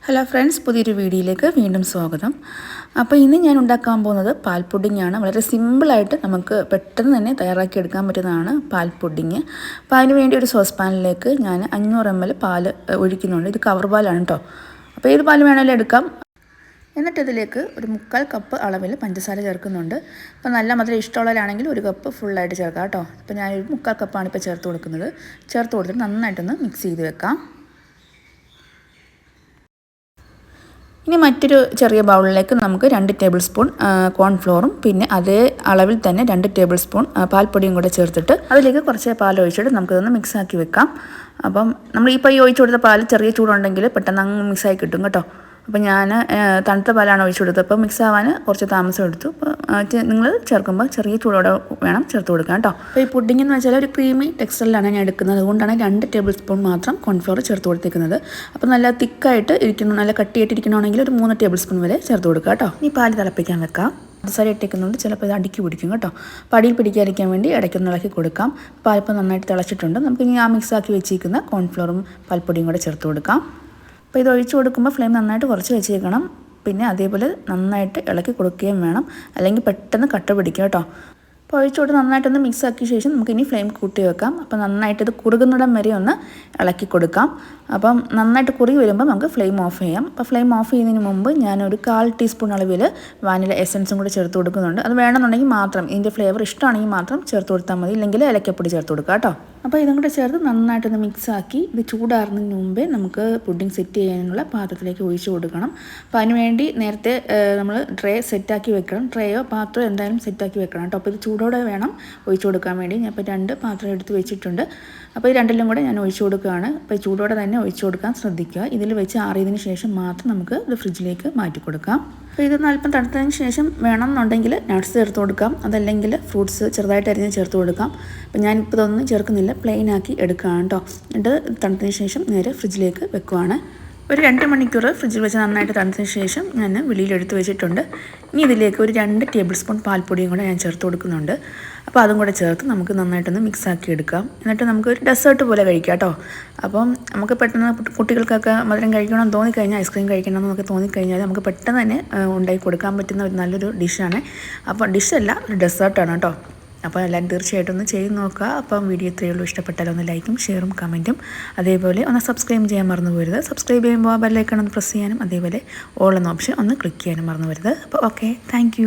Hello friends, പുതിയൊരു വീഡിയോയിലേക്ക് വീണ്ടും സ്വാഗതം. അപ്പോൾ ഇന്ന് ഞാൻ ഉണ്ടാക്കാൻ പോകുന്നത് പാൽ പുഡിങ്ങാണ്. വളരെ സിമ്പിളായിട്ട് നമുക്ക് പെട്ടെന്ന് തന്നെ തയ്യാറാക്കി എടുക്കാൻ പറ്റുന്നതാണ് പാൽ പുഡിങ്. അപ്പോൾ അതിന് വേണ്ടി ഒരു സോസ് പാനിലേക്ക് ഞാൻ 500 ml പാൽ ഒഴിക്കുന്നുണ്ട്. ഇത് കവർ പാലാണ് കേട്ടോ. അപ്പോൾ ഏത് പാൽ വേണമെങ്കിലും എടുക്കാം. എന്നിട്ട് ഇതിലേക്ക് ഒരു 1/4 കപ്പ് അളവിൽ പഞ്ചസാര ചേർക്കുന്നുണ്ട്. അപ്പോൾ നല്ല മധുരം ഇഷ്ടമുള്ളവരാണെങ്കിൽ ഒരു കപ്പ് ഫുള്ളായിട്ട് ചേർക്കാം കേട്ടോ. അപ്പോൾ ഞാനൊരു 1/4 കപ്പാണ് ഇപ്പോൾ ചേർത്ത് കൊടുക്കുന്നത്. ചേർത്ത് കൊടുത്തിട്ട് നന്നായിട്ടൊന്ന് മിക്സ് ചെയ്ത് വെക്കാം. ഇനി മറ്റൊരു ചെറിയ ബൗളിലേക്ക് നമുക്ക് 2 ടേബിൾ സ്പൂൺ കോൺഫ്ലോറും പിന്നെ അതേ അളവിൽ തന്നെ 2 ടേബിൾ സ്പൂൺ പാൽപ്പൊടിയും കൂടെ ചേർത്തിട്ട് അതിലേക്ക് കുറച്ച് പാൽ ഒഴിച്ചിട്ട് നമുക്കിതൊന്ന് മിക്സാക്കി വെക്കാം. അപ്പം നമ്മൾ ഇപ്പോൾ ഈ ഒഴിച്ചു കൊടുത്ത പാൽ ചെറിയ ചൂടുണ്ടെങ്കിൽ പെട്ടെന്ന് അങ്ങ് മിക്സായി കിട്ടും കേട്ടോ. അപ്പോൾ ഞാൻ തണുത്ത പാലാണ് ഒഴിച്ചു കൊടുത്തത്. അപ്പോൾ മിക്സ് ആവാൻ കുറച്ച് താമസം എടുത്തു. അപ്പോൾ നിങ്ങൾ ചേർക്കുമ്പോൾ ചെറിയ ചൂടോടെ വേണം ചേർത്ത് കൊടുക്കാം കേട്ടോ. അപ്പോൾ ഈ പുഡിംഗ് എന്ന് വെച്ചാൽ ഒരു ക്രീമി ടെക്സ്ചറിലാണ് ഞാൻ എടുക്കുന്നത്. അതുകൊണ്ടാണ് 2 ടേബിൾ സ്പൂൺ മാത്രം കോൺഫ്ലോർ ചേർത്ത് കൊടുത്തേക്കുന്നത്. അപ്പോൾ നല്ല തിക്കായിട്ട് ഇരിക്കണം, നല്ല കട്ടിയായിട്ടിരിക്കണമെങ്കിൽ ഒരു 3 ടേബിൾ സ്പൂൺ വരെ ചേർത്ത് കൊടുക്കുക കേട്ടോ. ഈ പാല് തിളപ്പിക്കാൻ വെക്കാം. പഞ്ചസാര ഇട്ടേക്കുന്നുണ്ട്, ചിലപ്പോൾ ഇത് അടുക്കി പിടിക്കും കേട്ടോ. അപ്പോൾ അടിയിൽ പിടിക്കാതിരിക്കാൻ വേണ്ടി ഇടയ്ക്കൊന്ന് ഇളക്കി കൊടുക്കാം. പാലിപ്പോൾ നന്നായിട്ട് തിളച്ചിട്ടുണ്ട്. നമുക്ക് ഇനി ആ മിക്സാക്കി വെച്ചിരിക്കുന്ന കോൺഫ്ലോറും പാൽപ്പൊടിയും കൂടെ ചേർത്ത് കൊടുക്കാം. അപ്പോൾ ഇത് ഒഴിച്ച് കൊടുക്കുമ്പോൾ ഫ്ലെയിം നന്നായിട്ട് കുറച്ച് വെച്ചേക്കണം. പിന്നെ അതേപോലെ നന്നായിട്ട് ഇളക്കി കൊടുക്കുകയും വേണം, അല്ലെങ്കിൽ പെട്ടെന്ന് കട്ട പിടിക്കും കേട്ടോ. അപ്പോൾ ഒഴിച്ച് കൊടുത്ത് നന്നായിട്ടൊന്ന് മിക്സ് ആക്കിയ ശേഷം നമുക്കിനി ഫ്ലെയിം കൂട്ടി വെക്കാം. അപ്പോൾ നന്നായിട്ട് ഇത് കുറുകുന്നിടം വരെ ഒന്ന് ഇളക്കി കൊടുക്കാം. അപ്പം നന്നായിട്ട് കുറുകി വരുമ്പോൾ നമുക്ക് ഫ്ലെയിം ഓഫ് ചെയ്യാം. അപ്പോൾ ഫ്ലെയിം ഓഫ് ചെയ്യുന്നതിന് മുമ്പ് ഞാനൊരു 1/4 ടീസ്പൂൺ അളവിൽ വാനില എസൻസും കൂടെ ചേർത്ത് കൊടുക്കുന്നുണ്ട്. അത് വേണമെന്നുണ്ടെങ്കിൽ മാത്രം, ഇതിൻ്റെ ഫ്ലേവർ ഇഷ്ടമാണെങ്കിൽ മാത്രം ചേർത്ത് കൊടുത്താൽ മതി, ഇല്ലെങ്കിൽ ഏലക്കപ്പൊടി ചേർത്ത് കൊടുക്കുക കേട്ടോ. അപ്പോൾ ഇതും കൂടെ ചേർത്ത് നന്നായിട്ടൊന്ന് മിക്സാക്കി ഇത് ചൂടാറുന്നതിന് മുമ്പേ നമുക്ക് പുഡിംഗ് സെറ്റ് ചെയ്യാനുള്ള പാത്രത്തിലേക്ക് ഒഴിച്ച് കൊടുക്കണം. അപ്പോൾ അതിനുവേണ്ടി നേരത്തെ നമ്മൾ ട്രേ സെറ്റാക്കി വെക്കണം. ട്രേയോ പാത്രമോ എന്തായാലും സെറ്റാക്കി വെക്കണം കേട്ടോ. അപ്പോൾ ഇത് ചൂടോടെ വേണം ഒഴിച്ച് കൊടുക്കാൻ വേണ്ടി. ഞാൻ ഇപ്പോൾ 2 പാത്രം എടുത്ത് വെച്ചിട്ടുണ്ട്. അപ്പോൾ ഈ രണ്ടിലും കൂടെ ഞാൻ ഒഴിച്ച് കൊടുക്കുകയാണ്. അപ്പോൾ ചൂടോടെ തന്നെ ഒഴിച്ച് കൊടുക്കാൻ ശ്രദ്ധിക്കുക. ഇതിൽ വെച്ച് ആറിയതിന് ശേഷം മാത്രം നമുക്ക് ഇത് ഫ്രിഡ്ജിലേക്ക് മാറ്റി കൊടുക്കാം. അപ്പോൾ ഇതൊന്ന് അല്പം തണുത്തതിന് ശേഷം വേണമെന്നുണ്ടെങ്കിൽ നട്ട്സ് ചേർത്ത് കൊടുക്കാം, അതല്ലെങ്കിൽ ഫ്രൂട്ട്സ് ചെറുതായിട്ട് അരിഞ്ഞ് ചേർത്ത് കൊടുക്കാം. അപ്പോൾ ഞാനിപ്പോൾ ഇതൊന്നും ചേർക്കുന്നില്ല, പ്ലെയിൻ ആക്കി എടുക്കുകയാണ് കേട്ടോ. എന്നിട്ട് തണുത്തതിന് ശേഷം നേരെ ഫ്രിഡ്ജിലേക്ക് വെക്കുവാണ്. ഒരു 2 മണിക്കൂർ ഫ്രിഡ്ജിൽ വെച്ച് നന്നായിട്ട് തണുത്തതിന് ശേഷം ഞാൻ വെളിയിലെടുത്ത് വെച്ചിട്ടുണ്ട്. ഇനി ഇതിലേക്ക് ഒരു 2 ടേബിൾ സ്പൂൺ പാൽപ്പൊടിയും കൂടെ ഞാൻ ചേർത്ത് കൊടുക്കുന്നുണ്ട്. അപ്പോൾ അതും കൂടെ ചേർത്ത് നമുക്ക് നന്നായിട്ടൊന്ന് മിക്സാക്കി എടുക്കാം. എന്നിട്ട് നമുക്ക് ഒരു ഡെസേർട്ട് പോലെ കഴിക്കാം കേട്ടോ. അപ്പം നമുക്ക് പെട്ടെന്ന് കുട്ടികൾക്കൊക്കെ മധുരം കഴിക്കണമെന്ന് തോന്നിക്കഴിഞ്ഞാൽ, ഐസ്ക്രീം കഴിക്കണമെന്നൊക്കെ തോന്നിക്കഴിഞ്ഞാൽ നമുക്ക് പെട്ടെന്ന് തന്നെ ഉണ്ടാക്കി കൊടുക്കാൻ പറ്റുന്ന ഒരു നല്ലൊരു ഡിഷാണ്. അപ്പോൾ ഡിഷല്ല, ഒരു ഡെസേർട്ടാണ് കേട്ടോ. അപ്പോൾ എല്ലാവരും തീർച്ചയായിട്ടും ഒന്ന് ചെയ്ത് നോക്കുക. അപ്പം വീഡിയോ ഇത്രയേ ഉള്ളൂ. ഇഷ്ടപ്പെട്ടാൽ ഒന്ന് ലൈക്കും ഷെയറും കമൻറ്റും, അതേപോലെ ഒന്ന് സബ്സ്ക്രൈബ് ചെയ്യാൻ മറന്നു പോരുത്. സബ്സ്ക്രൈബ് ചെയ്യുമ്പോൾ ബെല്ലൈക്കൺ ഒന്ന് പ്രസ് ചെയ്യാനും, അതേപോലെ ഓൾ എന്ന ഓപ്ഷൻ ഒന്ന് ക്ലിക്ക് ചെയ്യാനും മറന്നു പോരുത്. അപ്പോൾ ഓക്കെ, താങ്ക്